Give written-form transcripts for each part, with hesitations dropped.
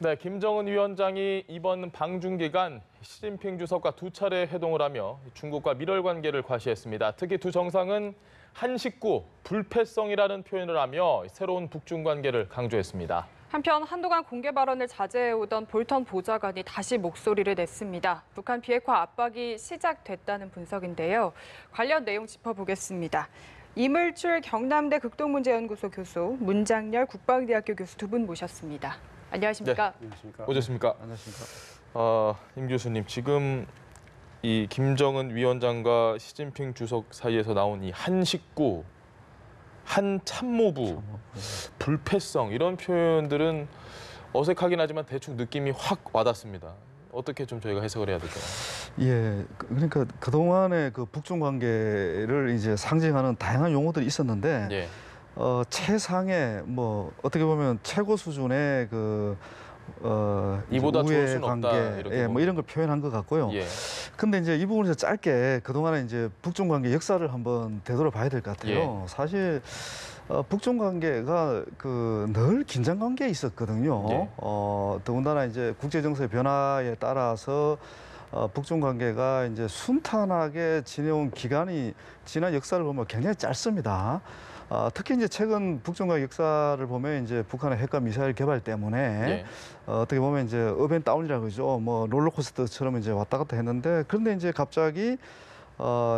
네, 김정은 위원장이 이번 방중 기간 시진핑 주석과 두 차례 회동을 하며 중국과 밀월 관계를 과시했습니다. 특히 두 정상은 한식구, 불패성이라는 표현을 하며 새로운 북중 관계를 강조했습니다. 한편 한동안 공개 발언을 자제해오던 볼턴 보좌관이 다시 목소리를 냈습니다. 북한 비핵화 압박이 시작됐다는 분석인데요. 관련 내용 짚어보겠습니다. 이물출 경남대 극동문제연구소 교수, 문장열 국방대학교 교수 두 분 모셨습니다. 안녕하십니까? 네, 안녕하십니까? 오셨습니까? 안녕하십니까? 임 교수님, 지금 이 김정은 위원장과 시진핑 주석 사이에서 나온 이 한식구, 한참모부, 불패성 이런 표현들은 어색하긴 하지만 대충 느낌이 확 와닿습니다. 어떻게 좀 저희가 해석을 해야 될까요? 예, 그러니까 그동안의 그 북중 관계를 이제 상징하는 다양한 용어들이 있었는데 예. 최상의 뭐 어떻게 보면 최고 수준의 그 이보다 좋을 우애 수는 관계, 없다, 이렇게 뭐 이런 걸 표현한 것 같고요. 예. 근데 이제 이 부분에서 짧게 그동안에 이제 북중 관계 역사를 한번 되돌아봐야 될 것 같아요. 사실 북중 관계가 그 늘 긴장 관계에 있었거든요. 예. 더군다나 이제 국제 정세의 변화에 따라서 북중 관계가 이제 순탄하게 지내온 기간이 지난 역사를 보면 굉장히 짧습니다. 특히 이제 최근 북중 관계 역사를 보면 이제 북한의 핵과 미사일 개발 때문에 예. 어떻게 보면 이제 업앤다운이라고 그러죠. 뭐 롤러코스터처럼 이제 왔다 갔다 했는데 그런데 이제 갑자기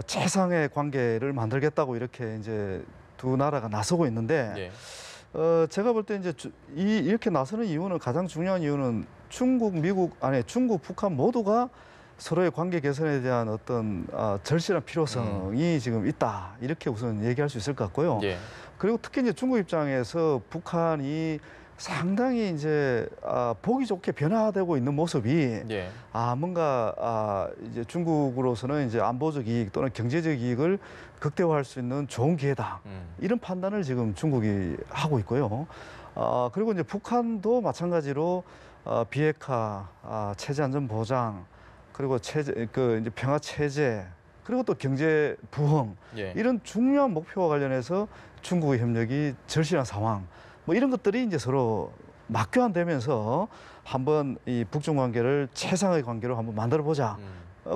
최상의 관계를 만들겠다고 이렇게 이제 두 나라가 나서고 있는데 예. 제가 볼 때 이제 이렇게 나서는 이유는 가장 중요한 이유는 중국, 미국 아니 중국, 북한 모두가 서로의 관계 개선에 대한 어떤 절실한 필요성이 지금 있다 이렇게 우선 얘기할 수 있을 것 같고요. 예. 그리고 특히 이제 중국 입장에서 북한이 상당히 이제 보기 좋게 변화되고 있는 모습이 예. 뭔가 이제 중국으로서는 이제 안보적 이익 또는 경제적 이익을 극대화할 수 있는 좋은 기회다 이런 판단을 지금 중국이 하고 있고요. 그리고 이제 북한도 마찬가지로 비핵화, 체제 안전 보장 그리고 체제 이제 평화 체제 그리고 또 경제 부흥 예. 이런 중요한 목표와 관련해서 중국의 협력이 절실한 상황 뭐 이런 것들이 이제 서로 맞교환되면서 한번 이 북중 관계를 최상의 관계로 한번 만들어 보자.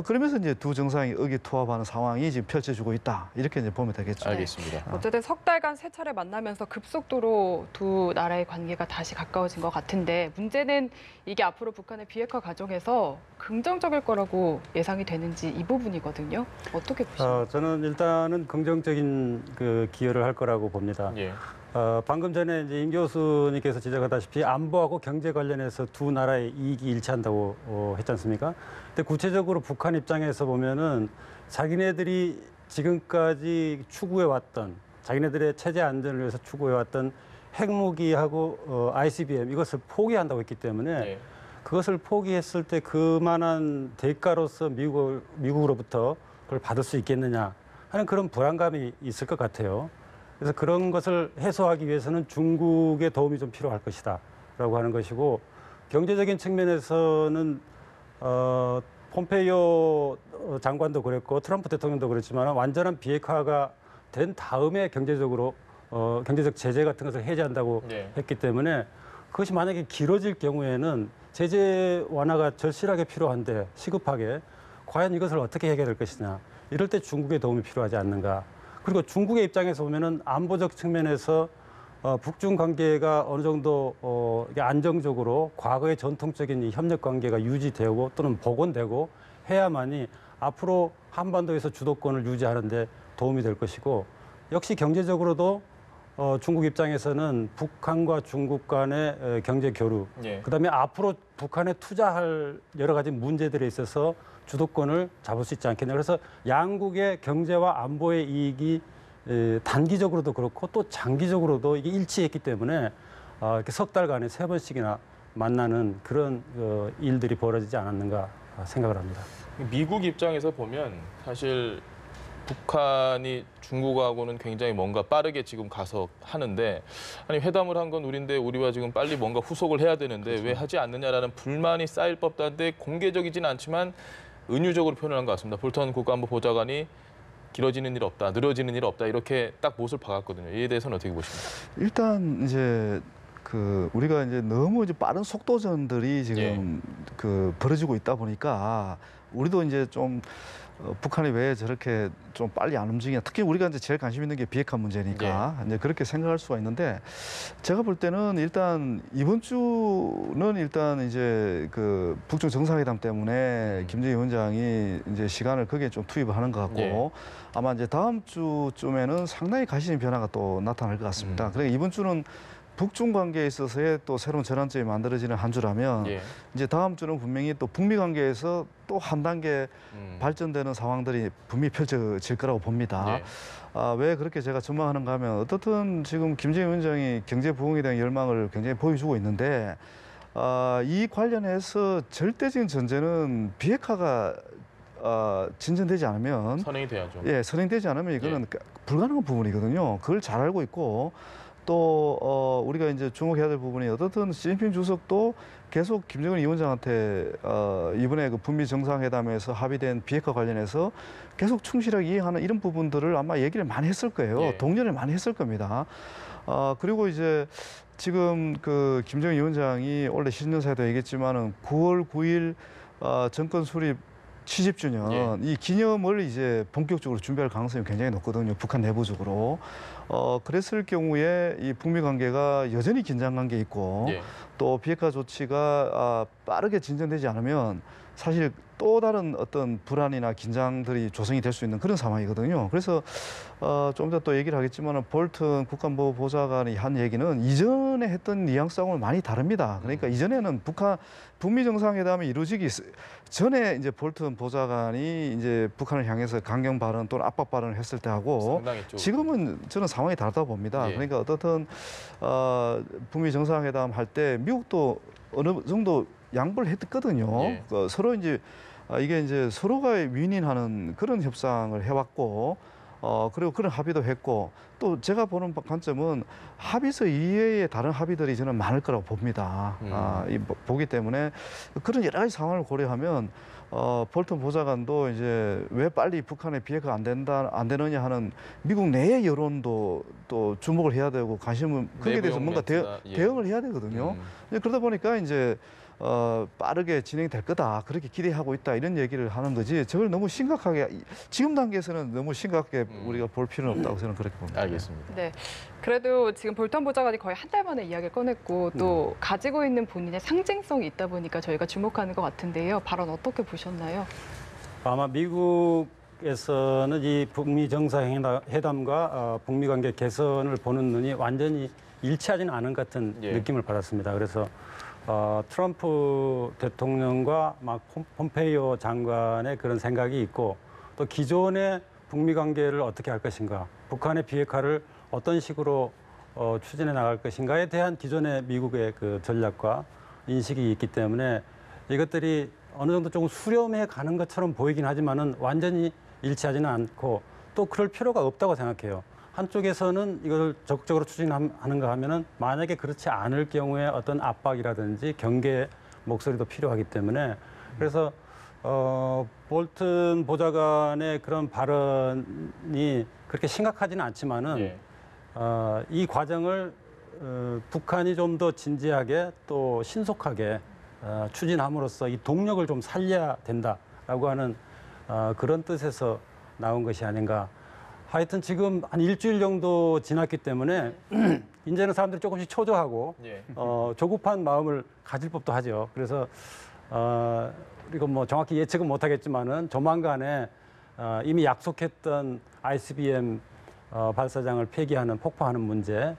그러면서 이제 두 정상이 의기투합하는 상황이 지금 펼쳐지고 있다. 이렇게 이제 보면 되겠죠. 알겠습니다. 어쨌든 석 달간 세 차례 만나면서 급속도로 두 나라의 관계가 다시 가까워진 것 같은데 문제는 이게 앞으로 북한의 비핵화 과정에서 긍정적일 거라고 예상이 되는지 이 부분이거든요. 어떻게 보십니까? 저는 일단은 긍정적인 그 기여를 할 거라고 봅니다. 예. 방금 전에 이제 임 교수님께서 지적하다시피 안보하고 경제 관련해서 두 나라의 이익이 일치한다고 했지 않습니까? 근데 구체적으로 북한 입장에서 보면은 자기네들이 지금까지 추구해왔던 자기네들의 체제 안전을 위해서 추구해왔던 핵무기하고 ICBM 이것을 포기한다고 했기 때문에 예. 그것을 포기했을 때 그만한 대가로서 미국으로부터 그걸 받을 수 있겠느냐 하는 그런 불안감이 있을 것 같아요. 그래서 그런 것을 해소하기 위해서는 중국의 도움이 좀 필요할 것이다라고 하는 것이고 경제적인 측면에서는 폼페이오 장관도 그랬고 트럼프 대통령도 그랬지만 완전한 비핵화가 된 다음에 경제적 제재 같은 것을 해제한다고 네. 했기 때문에 그것이 만약에 길어질 경우에는 제재 완화가 절실하게 필요한데 시급하게 과연 이것을 어떻게 해결할 것이냐 이럴 때 중국의 도움이 필요하지 않는가. 그리고 중국의 입장에서 보면은 안보적 측면에서 북중 관계가 어느 정도 이게 안정적으로 과거의 전통적인 이 협력 관계가 유지되고 또는 복원되고 해야만이 앞으로 한반도에서 주도권을 유지하는 데 도움이 될 것이고 역시 경제적으로도 중국 입장에서는 북한과 중국 간의 경제 교류, 예. 그다음에 앞으로 북한에 투자할 여러 가지 문제들에 있어서 주도권을 잡을 수 있지 않겠냐. 그래서 양국의 경제와 안보의 이익이 단기적으로도 그렇고 또 장기적으로도 이게 일치했기 때문에 이렇게 석 달간에 세 번씩이나 만나는 그런 일들이 벌어지지 않았는가 생각을 합니다. 미국 입장에서 보면 사실 북한이 중국하고는 굉장히 뭔가 빠르게 지금 가서 하는데 아니 회담을 한 건 우리인데 우리와 지금 빨리 뭔가 후속을 해야 되는데 그렇죠. 왜 하지 않느냐라는 불만이 쌓일 법도 한데 공개적이지는 않지만 은유적으로 표현한 것 같습니다. 볼턴 국가안보 보좌관이 길어지는 일 없다, 늘어지는 일 없다 이렇게 딱 못을 박았거든요. 이에 대해서는 어떻게 보십니까? 일단 이제 우리가 이제 너무 이제 빠른 속도전들이 지금 벌어지고 있다 보니까 우리도 이제 좀 북한이 왜 저렇게 좀 빨리 안 움직이냐. 특히 우리가 이제 제일 관심 있는 게 비핵화 문제니까 이제 그렇게 생각할 수가 있는데 제가 볼 때는 일단 이번 주는 일단 이제 북중 정상회담 때문에 김정일 위원장이 이제 시간을 거기에 좀 투입을 하는 것 같고 아마 이제 다음 주쯤에는 상당히 가시적인 변화가 또 나타날 것 같습니다. 그러니까 이번 주는 북중 관계에 있어서의 또 새로운 전환점이 만들어지는 한 주라면 이제 다음 주는 분명히 또 북미 관계에서 또 한 단계 발전되는 상황들이 분명히 펼쳐질 거라고 봅니다. 왜 그렇게 제가 전망하는가 하면 어떻든 지금 김정일 위원장이 경제 부흥에 대한 열망을 굉장히 보여주고 있는데 이 관련해서 절대적인 전제는 비핵화가 진전되지 않으면 선행이 돼야죠. 선행되지 않으면 이거는 불가능한 부분이거든요. 그걸 잘 알고 있고 또 우리가 이제 주목해야 될 부분이 어떻든 시진핑 주석도 계속 김정은 위원장한테 이번에 그 북미 정상회담에서 합의된 비핵화 관련해서 계속 충실하게 이행하는 이런 부분들을 아마 얘기를 많이 했을 거예요. 독려를 많이 했을 겁니다. 그리고 이제 지금 김정은 위원장이 원래 신년사에도 얘기했지만은 9월 9일 정권 수립 70주년 이 기념을 이제 본격적으로 준비할 가능성이 굉장히 높거든요. 북한 내부적으로. 그랬을 경우에 이 북미 관계가 여전히 긴장 관계에 있고 또 비핵화 조치가 빠르게 진전되지 않으면 사실 또 다른 어떤 불안이나 긴장들이 조성이 될 수 있는 그런 상황이거든요. 그래서 좀 이따 또 얘기를 하겠지만 볼튼 국가안보 보좌관이 한 얘기는 이전에 했던 뉘앙스하고는 많이 다릅니다. 그러니까 이전에는 북미 정상회담이 이루어지기 전에 이제 볼튼 보좌관이 이제 북한을 향해서 강경 발언 또는 압박 발언을 했을 때 하고 지금은 저는 상황이 다르다고 봅니다. 그러니까 어떻든 북미 정상회담 할 때 미국도 어느 정도 양보를 했거든요. 서로 이제 이게 이제 서로가 윈윈하는 그런 협상을 해왔고, 그리고 그런 합의도 했고, 또 제가 보는 관점은 합의서 이외의 다른 합의들이 저는 많을 거라고 봅니다. 보기 때문에 그런 여러 가지 상황을 고려하면 볼턴 보좌관도 이제 왜 빨리 북한의 비핵화 안 되느냐 하는 미국 내의 여론도 또 주목을 해야 되고 관심을 거기에 대해서 뭔가 대응을 해야 되거든요. 그러다 보니까 이제 빠르게 진행될 거다 그렇게 기대하고 있다 이런 얘기를 하는 거지 저걸 너무 심각하게 지금 단계에서는 너무 심각하게 우리가 볼 필요는 없다고 저는 그렇게 봅니다. 알겠습니다. 네, 그래도 지금 볼턴 보좌관이 거의 한 달 만에 이야기를 꺼냈고 또 가지고 있는 본인의 상징성이 있다 보니까 저희가 주목하는 것 같은데요. 발언 어떻게 보셨나요? 아마 미국에서는 이 북미 정상회담과 북미 관계 개선을 보는 눈이 완전히 일치하지는 않은 것 같은 느낌을 받았습니다. 그래서 트럼프 대통령과 막 폼페이오 장관의 그런 생각이 있고 또 기존의 북미 관계를 어떻게 할 것인가, 북한의 비핵화를 어떤 식으로 추진해 나갈 것인가에 대한 기존의 미국의 그 전략과 인식이 있기 때문에 이것들이 어느 정도 조금 수렴해 가는 것처럼 보이긴 하지만은 완전히 일치하지는 않고 또 그럴 필요가 없다고 생각해요. 한쪽에서는 이걸 적극적으로 추진하는가 하면은 만약에 그렇지 않을 경우에 어떤 압박이라든지 경계 목소리도 필요하기 때문에 그래서 볼튼 보좌관의 그런 발언이 그렇게 심각하지는 않지만은 이 과정을 북한이 좀 더 진지하게 또 신속하게 추진함으로써 이 동력을 좀 살려야 된다라고 하는 그런 뜻에서 나온 것이 아닌가. 하여튼 지금 한 일주일 정도 지났기 때문에 이제는 사람들이 조금씩 초조하고 조급한 마음을 가질 법도 하죠. 그래서 이거 뭐 정확히 예측은 못하겠지만은 조만간에 이미 약속했던 ICBM 발사장을 폐기하는 폭파하는 문제,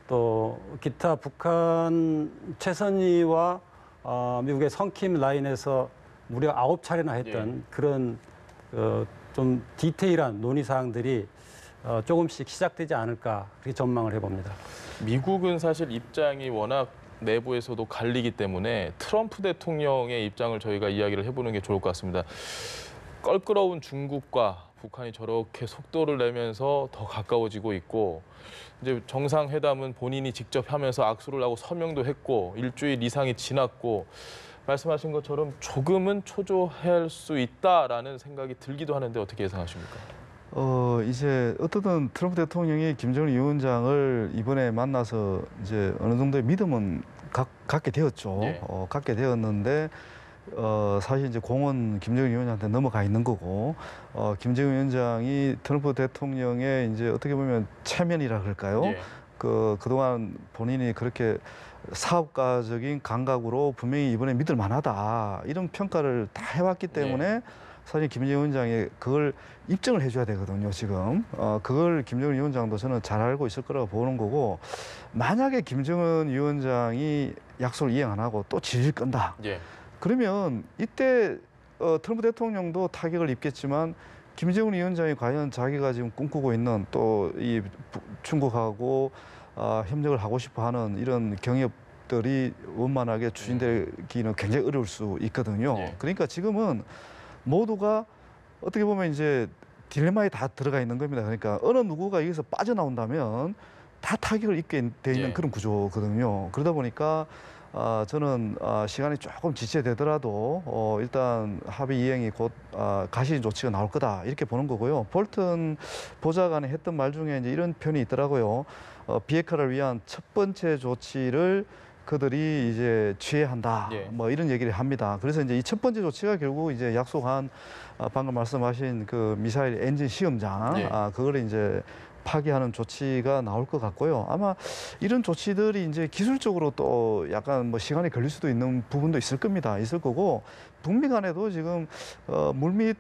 또 기타 북한 최선희와 미국의 성킴 라인에서 무려 9차례나 했던 그런 좀 디테일한 논의 사항들이 조금씩 시작되지 않을까 그렇게 전망을 해봅니다. 미국은 사실 입장이 워낙 내부에서도 갈리기 때문에 트럼프 대통령의 입장을 저희가 이야기를 해보는 게 좋을 것 같습니다. 껄끄러운 중국과 북한이 저렇게 속도를 내면서 더 가까워지고 있고 이제 정상회담은 본인이 직접 하면서 악수를 하고 서명도 했고 일주일 이상이 지났고 말씀하신 것처럼 조금은 초조할 수 있다라는 생각이 들기도 하는데 어떻게 예상하십니까? 이제 어떻든 트럼프 대통령이 김정은 위원장을 이번에 만나서 이제 어느 정도의 믿음은 갖게 되었죠. 예. 갖게 되었는데, 사실 이제 공은 김정은 위원장한테 넘어가 있는 거고, 김정은 위원장이 트럼프 대통령의 이제 어떻게 보면 체면이라 그럴까요? 예. 그동안 본인이 그렇게 사업가적인 감각으로 분명히 이번에 믿을 만하다. 이런 평가를 다 해왔기 때문에 사실 김정은 위원장이 그걸 입증을 해줘야 되거든요, 지금. 그걸 김정은 위원장도 저는 잘 알고 있을 거라고 보는 거고, 만약에 김정은 위원장이 약속을 이행 안 하고 또 질질 끈다. 예. 그러면 이때 트럼프 대통령도 타격을 입겠지만 김정은 위원장이 과연 자기가 지금 꿈꾸고 있는 또 이 중국하고 협력을 하고 싶어 하는 이런 경협들이 원만하게 추진되기는 굉장히 어려울 수 있거든요. 예. 그러니까 지금은 모두가 어떻게 보면 이제 딜레마에 다 들어가 있는 겁니다. 그러니까 어느 누구가 여기서 빠져나온다면 다 타격을 입게 돼 있는 예. 그런 구조거든요. 그러다 보니까 저는 시간이 조금 지체되더라도 일단 합의 이행이 곧 가시 조치가 나올 거다 이렇게 보는 거고요. 볼튼 보좌관이 했던 말 중에 이제 이런 표현이 있더라고요. 비핵화를 위한 첫 번째 조치를 그들이 이제 취해야 한다. 예. 뭐 이런 얘기를 합니다. 그래서 이제 이 첫 번째 조치가 결국 이제 약속한 방금 말씀하신 그 미사일 엔진 시험장 예. 그거를 이제 파기하는 조치가 나올 것 같고요. 아마 이런 조치들이 이제 기술적으로 또 약간 뭐 시간이 걸릴 수도 있는 부분도 있을 겁니다. 있을 거고 북미 간에도 지금 물밑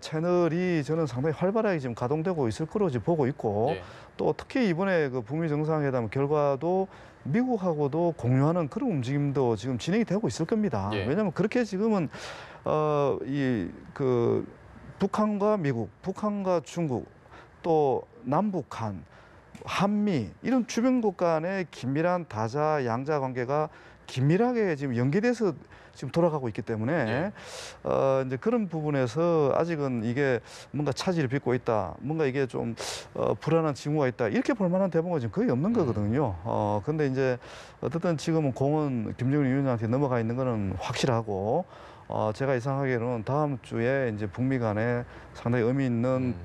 채널이 저는 상당히 활발하게 지금 가동되고 있을 거로 지금 보고 있고 예. 또 특히 이번에 그 북미 정상회담 결과도 미국하고도 공유하는 그런 움직임도 지금 진행이 되고 있을 겁니다. 예. 왜냐하면 그렇게 지금은 북한과 미국, 북한과 중국 또 남북한, 한미 이런 주변국 간의 긴밀한 다자 양자 관계가 긴밀하게 지금 연계돼서 지금 돌아가고 있기 때문에 이제 그런 부분에서 아직은 이게 뭔가 차질을 빚고 있다, 뭔가 이게 좀 불안한 징후가 있다 이렇게 볼 만한 대목은 지금 거의 없는 거거든요. 근데 이제 어쨌든 지금은 공은 김정은 위원장한테 넘어가 있는 거는 확실하고. 제가 예상하기로는 다음 주에 이제 북미 간에 상당히 의미 있는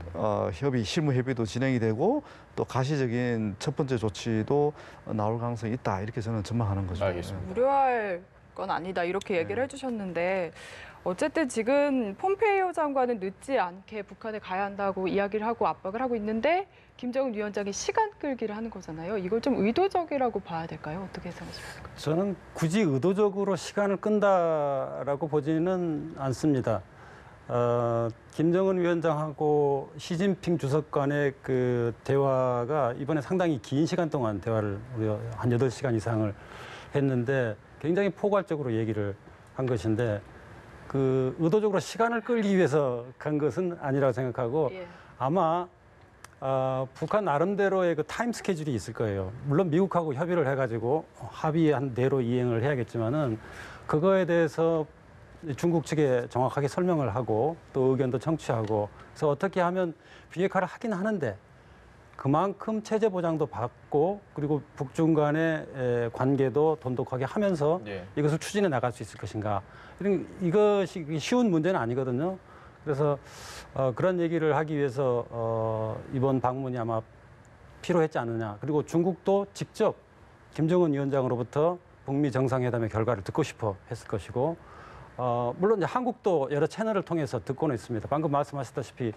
협의, 실무 협의도 진행이 되고 또 가시적인 첫 번째 조치도 나올 가능성이 있다 이렇게 저는 전망하는 거죠. 알겠습니다. 우려할 건 아니다 이렇게 얘기를 해주셨는데 어쨌든 지금 폼페이오 장관은 늦지 않게 북한에 가야 한다고 이야기를 하고 압박을 하고 있는데 김정은 위원장이 시간 끌기를 하는 거잖아요. 이걸 좀 의도적이라고 봐야 될까요? 어떻게 생각하십니까? 저는 굳이 의도적으로 시간을 끈다라고 보지는 않습니다. 김정은 위원장하고 시진핑 주석 간의 그 대화가 이번에 상당히 긴 시간 동안 대화를 우리가 한 8시간 이상을 했는데 굉장히 포괄적으로 얘기를 한 것인데 그 의도적으로 시간을 끌기 위해서 간 것은 아니라고 생각하고 예. 아마 북한 나름대로의 그 타임 스케줄이 있을 거예요. 물론 미국하고 협의를 해가지고 합의한 대로 이행을 해야겠지만은 그거에 대해서 중국 측에 정확하게 설명을 하고 또 의견도 청취하고 그래서 어떻게 하면 비핵화를 하긴 하는데 그만큼 체제 보장도 받고 그리고 북중 간의 관계도 돈독하게 하면서 예. 이것을 추진해 나갈 수 있을 것인가. 이것이 쉬운 문제는 아니거든요. 그래서 그런 얘기를 하기 위해서 이번 방문이 아마 필요했지 않느냐. 그리고 중국도 직접 김정은 위원장으로부터 북미 정상회담의 결과를 듣고 싶어 했을 것이고 물론 이제 한국도 여러 채널을 통해서 듣고는 있습니다. 방금 말씀하셨다시피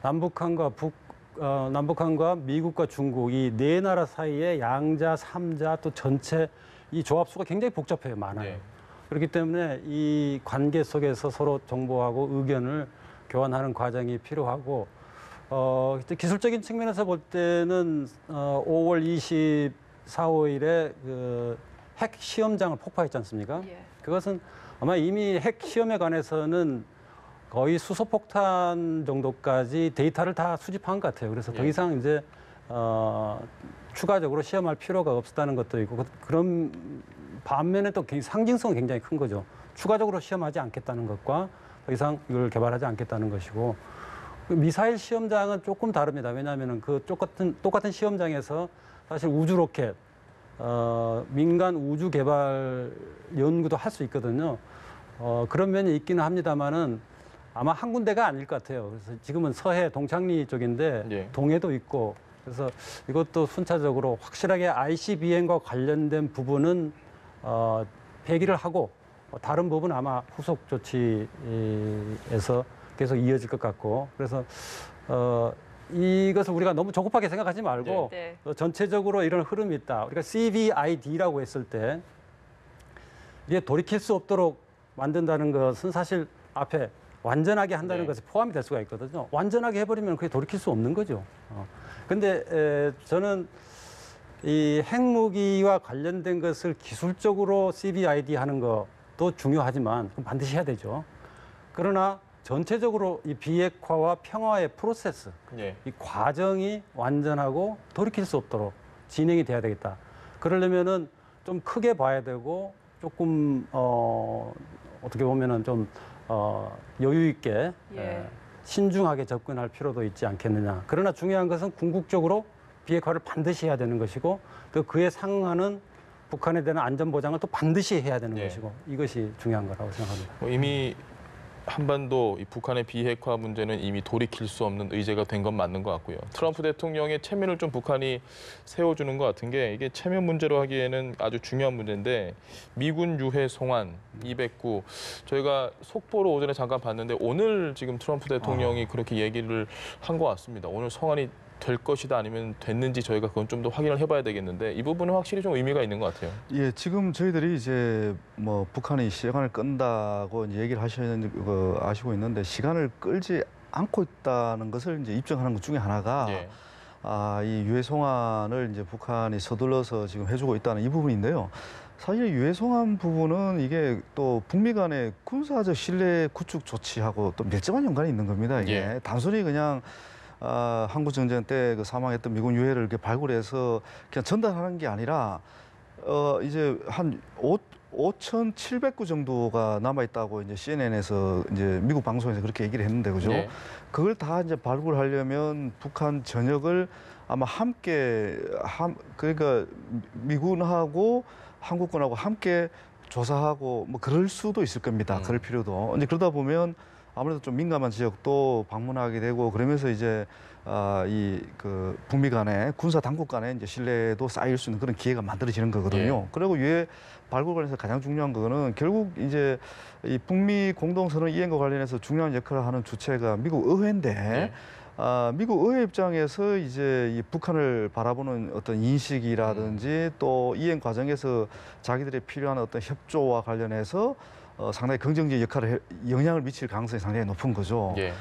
남북한과 미국과 중국 이 네 나라 사이에 양자, 삼자 또 전체 이 조합수가 굉장히 복잡해요. 많아요. 네. 그렇기 때문에 이 관계 속에서 서로 정보하고 의견을 교환하는 과정이 필요하고 기술적인 측면에서 볼 때는 5월 24, 5일에 그 핵 시험장을 폭파했지 않습니까? 예. 그것은 아마 이미 핵 시험에 관해서는 거의 수소폭탄 정도까지 데이터를 다 수집한 것 같아요. 그래서 더 예. 이상 이제 추가적으로 시험할 필요가 없다는 것도 있고 그런 반면에 또 상징성은 굉장히 큰 거죠. 추가적으로 시험하지 않겠다는 것과 더 이상 이걸 개발하지 않겠다는 것이고 미사일 시험장은 조금 다릅니다. 왜냐하면 그 똑같은 시험장에서 사실 우주 로켓, 민간 우주 개발 연구도 할 수 있거든요. 그런 면이 있기는 합니다만은 아마 한 군데가 아닐 것 같아요. 그래서 지금은 서해 동창리 쪽인데 예. 동해도 있고 그래서 이것도 순차적으로 확실하게 ICBM과 관련된 부분은 폐기를 하고 다른 부분은 아마 후속 조치에서 계속 이어질 것 같고 그래서 이것을 우리가 너무 조급하게 생각하지 말고 네. 전체적으로 이런 흐름이 있다. 우리가 CVID라고 했을 때 이게 돌이킬 수 없도록 만든다는 것은 사실 앞에 완전하게 한다는 네. 것이 포함이 될 수가 있거든요. 완전하게 해버리면 그게 돌이킬 수 없는 거죠. 근데 저는 이 핵무기와 관련된 것을 기술적으로 CVID 하는 것도 중요하지만 그건 반드시 해야 되죠. 그러나 전체적으로 이 비핵화와 평화의 프로세스, 예. 이 과정이 완전하고 돌이킬 수 없도록 진행이 돼야 되겠다. 그러려면은 좀 크게 봐야 되고 조금 어떻게 보면은 좀 여유 있게 예. 신중하게 접근할 필요도 있지 않겠느냐. 그러나 중요한 것은 궁극적으로 비핵화를 반드시 해야 되는 것이고 또 그에 상응하는 북한에 대한 안전 보장을 또 반드시 해야 되는 예. 것이고 이것이 중요한 거라고 생각합니다. 이미 한반도 이 북한의 비핵화 문제는 이미 돌이킬 수 없는 의제가 된 건 맞는 것 같고요. 트럼프 대통령의 체면을 좀 북한이 세워주는 것 같은 게 이게 체면 문제로 하기에는 아주 중요한 문제인데 미군 유해 송환 209 저희가 속보로 오전에 잠깐 봤는데 오늘 지금 트럼프 대통령이 그렇게 얘기를 한 것 같습니다. 오늘 송환이 될 것이다 아니면 됐는지 저희가 그건 좀 더 확인을 해봐야 되겠는데 이 부분은 확실히 좀 의미가 있는 것 같아요. 예, 지금 저희들이 이제 뭐 북한이 시간을 끈다고 이제 얘기를 하시는 거 아시고 있는데 시간을 끌지 않고 있다는 것을 이제 입증하는 것 중에 하나가 예. 이 유해 송환을 이제 북한이 서둘러서 지금 해주고 있다는 이 부분인데요. 사실 유해 송환 부분은 이게 또 북미 간의 군사적 신뢰 구축 조치하고 또 밀접한 연관이 있는 겁니다. 이게 예. 단순히 그냥 한국 전쟁 때 그 사망했던 미군 유해를 이렇게 발굴해서 그냥 전달하는 게 아니라 이제 한 5,700구 정도가 남아 있다고 이제 CNN에서 이제 미국 방송에서 그렇게 얘기를 했는데 그죠? 예. 그걸 다 이제 발굴하려면 북한 전역을 아마 함께 그러니까 미군하고 한국군하고 함께 조사하고 뭐 그럴 수도 있을 겁니다. 그럴 필요도. 이제 그러다 보면 아무래도 좀 민감한 지역도 방문하게 되고 그러면서 이제 이 그 북미 간의 군사 당국 간의 이제 신뢰도 쌓일 수 있는 그런 기회가 만들어지는 거거든요. 예. 그리고 유해 발굴 관련해서 가장 중요한 거는 결국 이제 이 북미 공동선언 이행과 관련해서 중요한 역할을 하는 주체가 미국 의회인데 예. 미국 의회 입장에서 이제 이 북한을 바라보는 어떤 인식이라든지 또 이행 과정에서 자기들의 필요한 어떤 협조와 관련해서 상당히 긍정적 역할을 영향을 미칠 가능성이 상당히 높은 거죠. 예.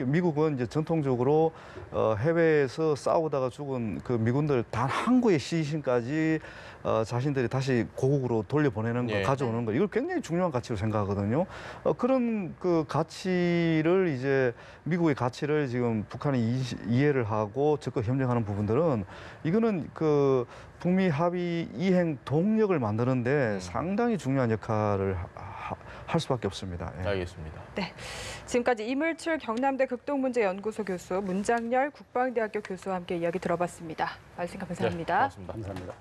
미국은 이제 전통적으로 해외에서 싸우다가 죽은 그 미군들 단 한 구의 시신까지 자신들이 다시 고국으로 돌려보내는 거, 예. 가져오는 거, 이걸 굉장히 중요한 가치로 생각하거든요. 그런 그 가치를 이제 미국의 가치를 지금 북한이 이해를 하고 적극 협력하는 부분들은 이거는 그 북미 합의 이행 동력을 만드는데 상당히 중요한 역할을 할 수밖에 없습니다. 예. 알겠습니다. 네, 지금까지 이물출 경남대 극동문제연구소 교수, 문장열 국방대학교 교수와 함께 이야기 들어봤습니다. 말씀 감사합니다. 네, 고맙습니다. 감사합니다.